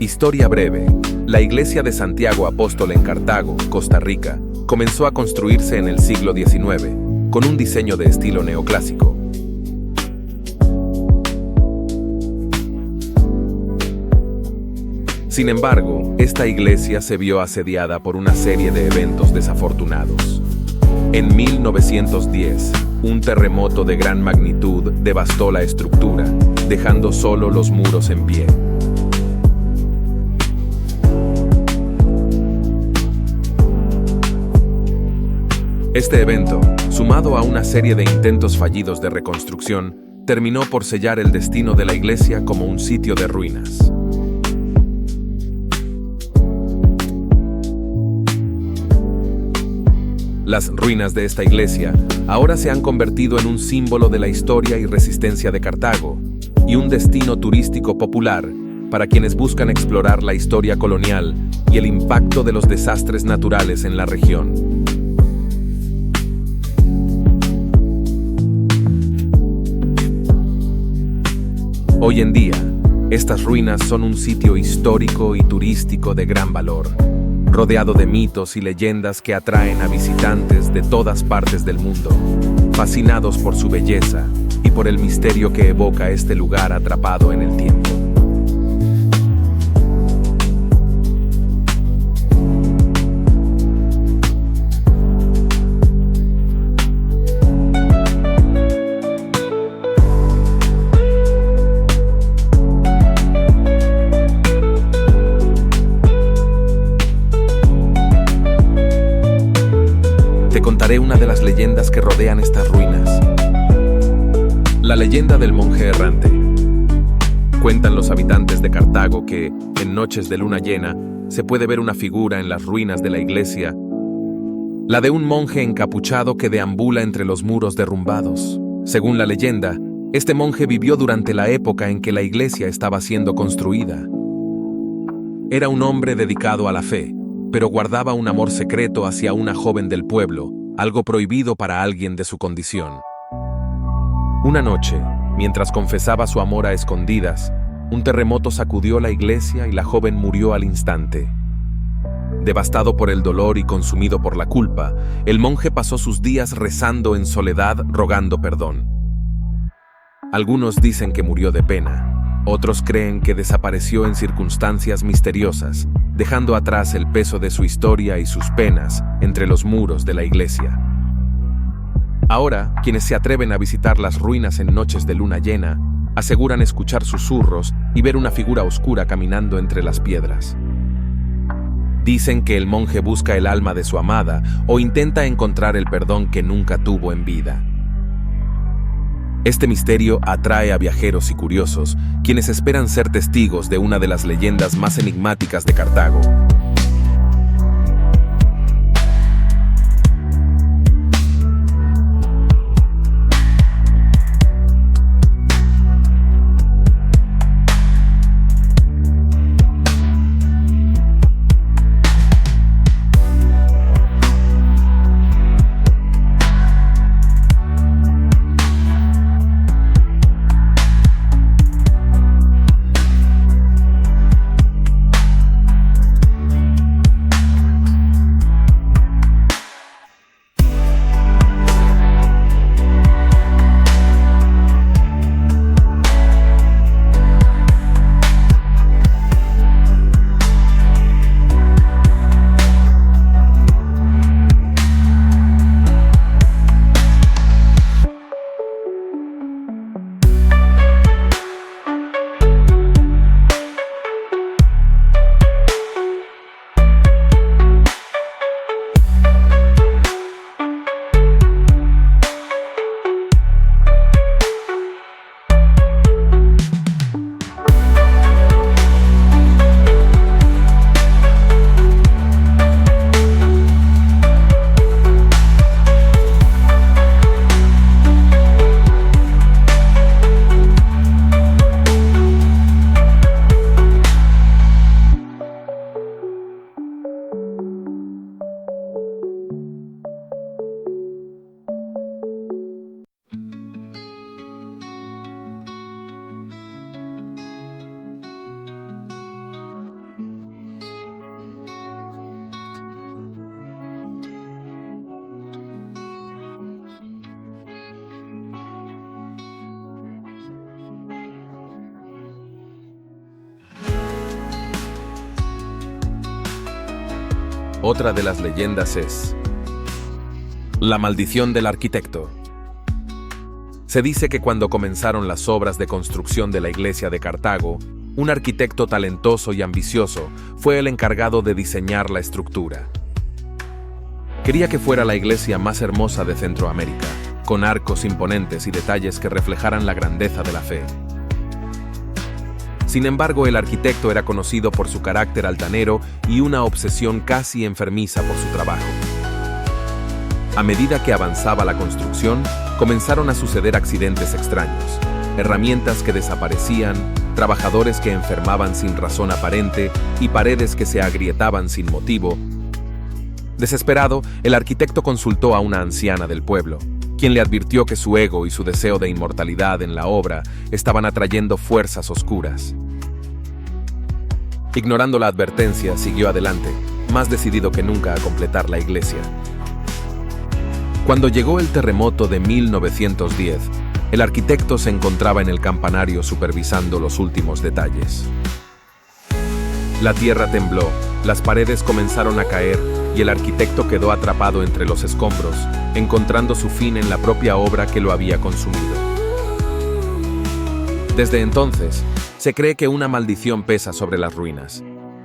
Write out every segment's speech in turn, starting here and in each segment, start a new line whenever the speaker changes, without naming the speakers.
Historia breve. La iglesia de Santiago Apóstol en Cartago, Costa Rica, comenzó a construirse en el siglo XIX, con un diseño de estilo neoclásico. Sin embargo, esta iglesia se vio asediada por una serie de eventos desafortunados. En 1910, un terremoto de gran magnitud devastó la estructura, dejando solo los muros en pie. Este evento, sumado a una serie de intentos fallidos de reconstrucción, terminó por sellar el destino de la iglesia como un sitio de ruinas. Las ruinas de esta iglesia ahora se han convertido en un símbolo de la historia y resistencia de Cartago, y un destino turístico popular para quienes buscan explorar la historia colonial y el impacto de los desastres naturales en la región. Hoy en día, estas ruinas son un sitio histórico y turístico de gran valor, rodeado de mitos y leyendas que atraen a visitantes de todas partes del mundo, fascinados por su belleza y por el misterio que evoca este lugar atrapado en el tiempo. Te contaré una de las leyendas que rodean estas ruinas. La leyenda del monje errante. Cuentan los habitantes de Cartago que, en noches de luna llena, se puede ver una figura en las ruinas de la iglesia, la de un monje encapuchado que deambula entre los muros derrumbados. Según la leyenda, este monje vivió durante la época en que la iglesia estaba siendo construida. Era un hombre dedicado a la fe, pero guardaba un amor secreto hacia una joven del pueblo, algo prohibido para alguien de su condición. Una noche, mientras confesaba su amor a escondidas, un terremoto sacudió la iglesia y la joven murió al instante. Devastado por el dolor y consumido por la culpa, el monje pasó sus días rezando en soledad, rogando perdón. Algunos dicen que murió de pena. Otros creen que desapareció en circunstancias misteriosas, dejando atrás el peso de su historia y sus penas entre los muros de la iglesia. Ahora, quienes se atreven a visitar las ruinas en noches de luna llena, aseguran escuchar susurros y ver una figura oscura caminando entre las piedras. Dicen que el monje busca el alma de su amada o intenta encontrar el perdón que nunca tuvo en vida. Este misterio atrae a viajeros y curiosos, quienes esperan ser testigos de una de las leyendas más enigmáticas de Cartago. Otra de las leyendas es la maldición del arquitecto. Se dice que cuando comenzaron las obras de construcción de la iglesia de Cartago, un arquitecto talentoso y ambicioso fue el encargado de diseñar la estructura. Quería que fuera la iglesia más hermosa de Centroamérica, con arcos imponentes y detalles que reflejaran la grandeza de la fe. Sin embargo, el arquitecto era conocido por su carácter altanero y una obsesión casi enfermiza por su trabajo. A medida que avanzaba la construcción, comenzaron a suceder accidentes extraños, herramientas que desaparecían, trabajadores que enfermaban sin razón aparente y paredes que se agrietaban sin motivo. Desesperado, el arquitecto consultó a una anciana del pueblo, quien le advirtió que su ego y su deseo de inmortalidad en la obra estaban atrayendo fuerzas oscuras. Ignorando la advertencia, siguió adelante, más decidido que nunca a completar la iglesia. Cuando llegó el terremoto de 1910, el arquitecto se encontraba en el campanario supervisando los últimos detalles. La tierra tembló, las paredes comenzaron a caer y el arquitecto quedó atrapado entre los escombros, encontrando su fin en la propia obra que lo había consumido. Desde entonces, se cree que una maldición pesa sobre las ruinas.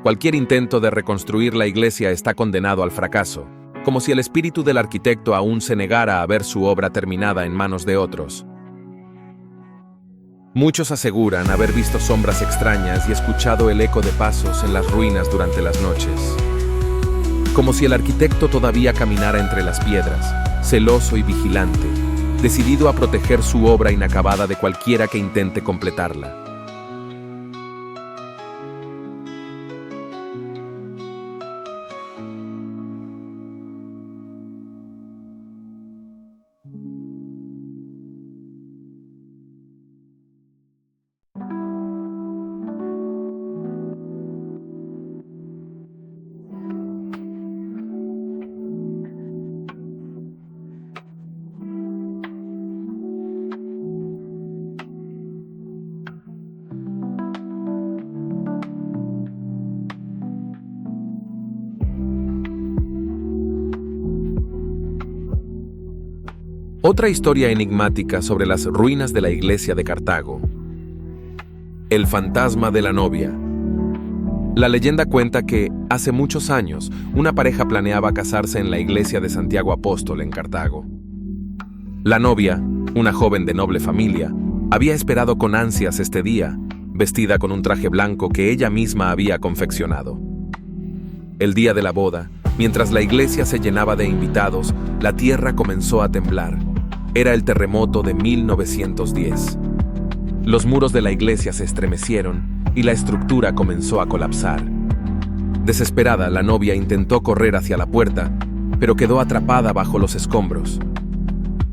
Cualquier intento de reconstruir la iglesia está condenado al fracaso, como si el espíritu del arquitecto aún se negara a ver su obra terminada en manos de otros. Muchos aseguran haber visto sombras extrañas y escuchado el eco de pasos en las ruinas durante las noches. Como si el arquitecto todavía caminara entre las piedras, celoso y vigilante, decidido a proteger su obra inacabada de cualquiera que intente completarla. Otra historia enigmática sobre las ruinas de la iglesia de Cartago. El fantasma de la novia. La leyenda cuenta que, hace muchos años, una pareja planeaba casarse en la iglesia de Santiago Apóstol en Cartago. La novia, una joven de noble familia, había esperado con ansias este día, vestida con un traje blanco que ella misma había confeccionado. El día de la boda, mientras la iglesia se llenaba de invitados, la tierra comenzó a temblar. Era el terremoto de 1910. Los muros de la iglesia se estremecieron y la estructura comenzó a colapsar. Desesperada, la novia intentó correr hacia la puerta, pero quedó atrapada bajo los escombros.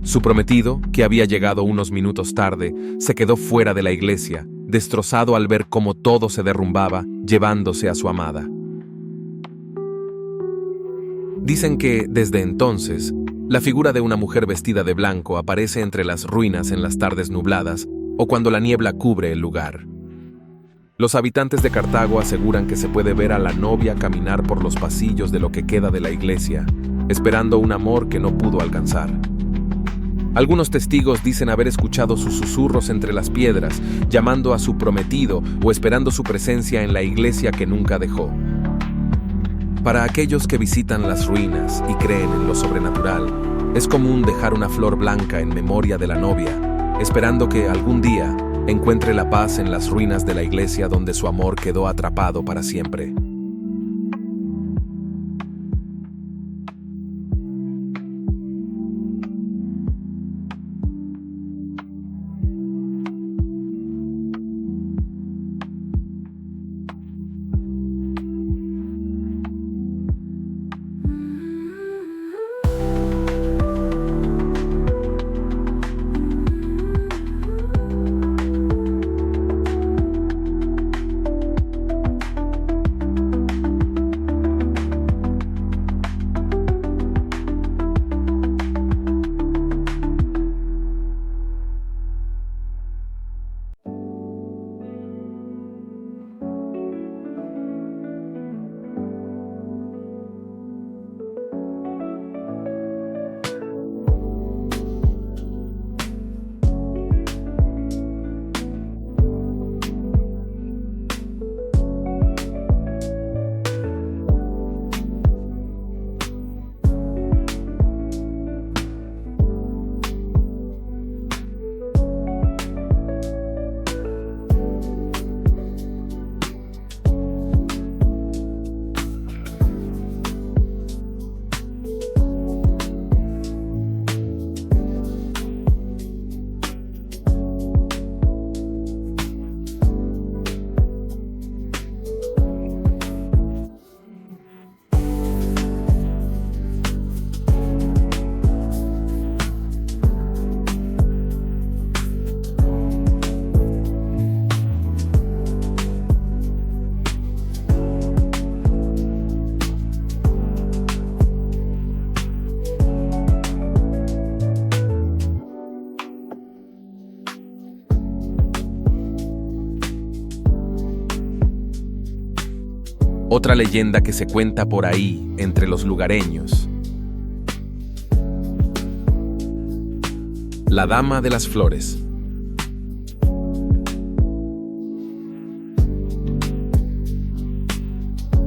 Su prometido, que había llegado unos minutos tarde, se quedó fuera de la iglesia, destrozado al ver cómo todo se derrumbaba, llevándose a su amada. Dicen que, desde entonces, la figura de una mujer vestida de blanco aparece entre las ruinas en las tardes nubladas o cuando la niebla cubre el lugar. Los habitantes de Cartago aseguran que se puede ver a la novia caminar por los pasillos de lo que queda de la iglesia, esperando un amor que no pudo alcanzar. Algunos testigos dicen haber escuchado sus susurros entre las piedras, llamando a su prometido o esperando su presencia en la iglesia que nunca dejó. Para aquellos que visitan las ruinas y creen en lo sobrenatural, es común dejar una flor blanca en memoria de la novia, esperando que algún día encuentre la paz en las ruinas de la iglesia donde su amor quedó atrapado para siempre. Otra leyenda que se cuenta por ahí, entre los lugareños. La Dama de las Flores.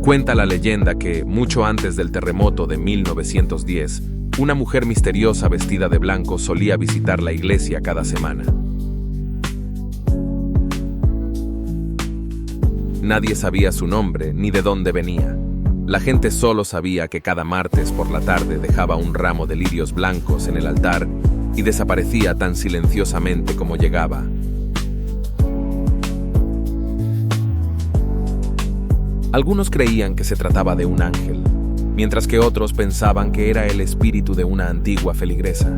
Cuenta la leyenda que, mucho antes del terremoto de 1910, una mujer misteriosa vestida de blanco solía visitar la iglesia cada semana. Nadie sabía su nombre ni de dónde venía. La gente solo sabía que cada martes por la tarde dejaba un ramo de lirios blancos en el altar y desaparecía tan silenciosamente como llegaba. Algunos creían que se trataba de un ángel, mientras que otros pensaban que era el espíritu de una antigua feligresa.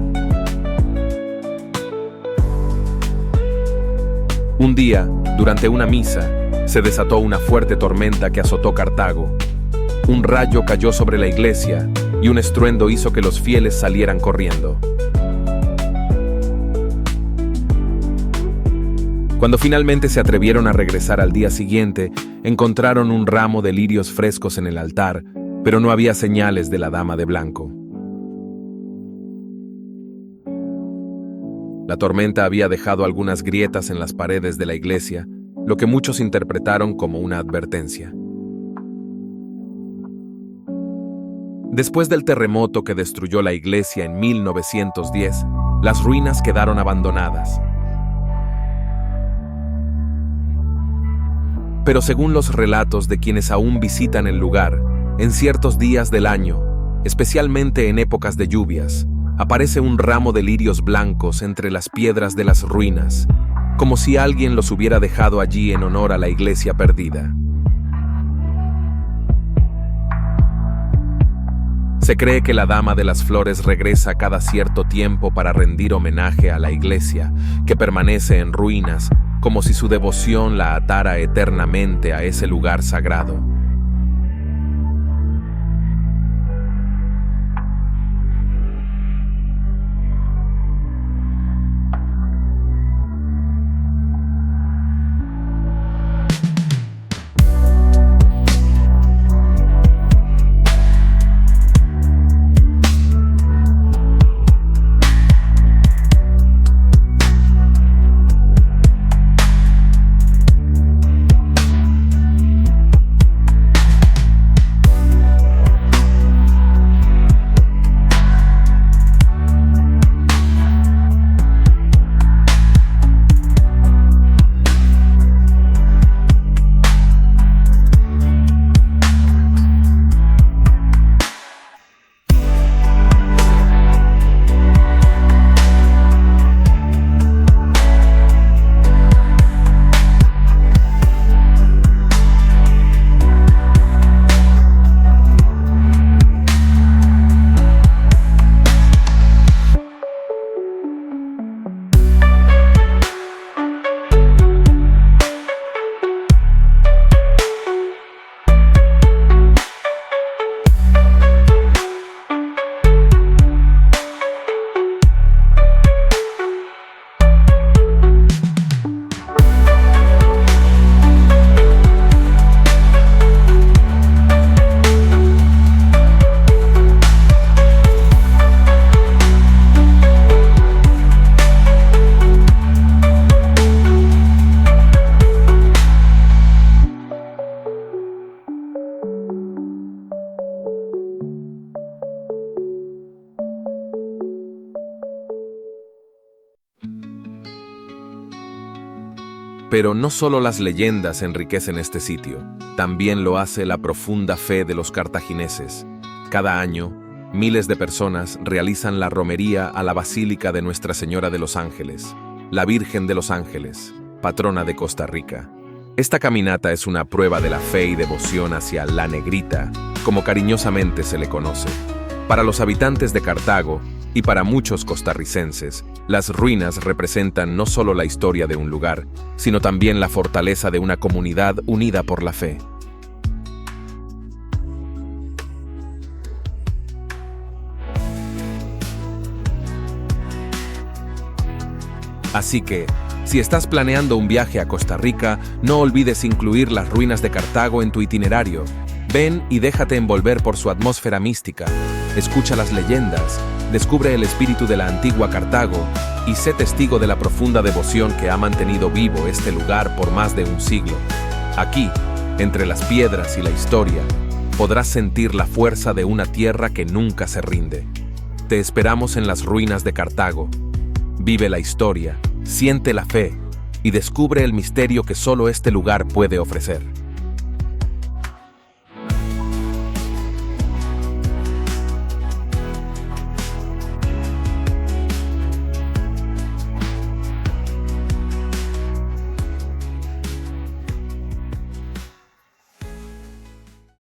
Un día, durante una misa, se desató una fuerte tormenta que azotó Cartago. Un rayo cayó sobre la iglesia y un estruendo hizo que los fieles salieran corriendo. Cuando finalmente se atrevieron a regresar al día siguiente, encontraron un ramo de lirios frescos en el altar, pero no había señales de la dama de blanco. La tormenta había dejado algunas grietas en las paredes de la iglesia, lo que muchos interpretaron como una advertencia. Después del terremoto que destruyó la iglesia en 1910, las ruinas quedaron abandonadas. Pero según los relatos de quienes aún visitan el lugar, en ciertos días del año, especialmente en épocas de lluvias, aparece un ramo de lirios blancos entre las piedras de las ruinas, como si alguien los hubiera dejado allí en honor a la iglesia perdida. Se cree que la Dama de las Flores regresa cada cierto tiempo para rendir homenaje a la iglesia, que permanece en ruinas, como si su devoción la atara eternamente a ese lugar sagrado. Pero no solo las leyendas enriquecen este sitio, también lo hace la profunda fe de los cartagineses. Cada año, miles de personas realizan la romería a la Basílica de Nuestra Señora de los Ángeles, la Virgen de los Ángeles, patrona de Costa Rica. Esta caminata es una prueba de la fe y devoción hacia la Negrita, como cariñosamente se le conoce. Para los habitantes de Cartago, y para muchos costarricenses, las ruinas representan no solo la historia de un lugar, sino también la fortaleza de una comunidad unida por la fe. Así que, si estás planeando un viaje a Costa Rica, no olvides incluir las ruinas de Cartago en tu itinerario. Ven y déjate envolver por su atmósfera mística, escucha las leyendas, descubre el espíritu de la antigua Cartago y sé testigo de la profunda devoción que ha mantenido vivo este lugar por más de un siglo. Aquí, entre las piedras y la historia, podrás sentir la fuerza de una tierra que nunca se rinde. Te esperamos en las ruinas de Cartago. Vive la historia, siente la fe y descubre el misterio que solo este lugar puede ofrecer.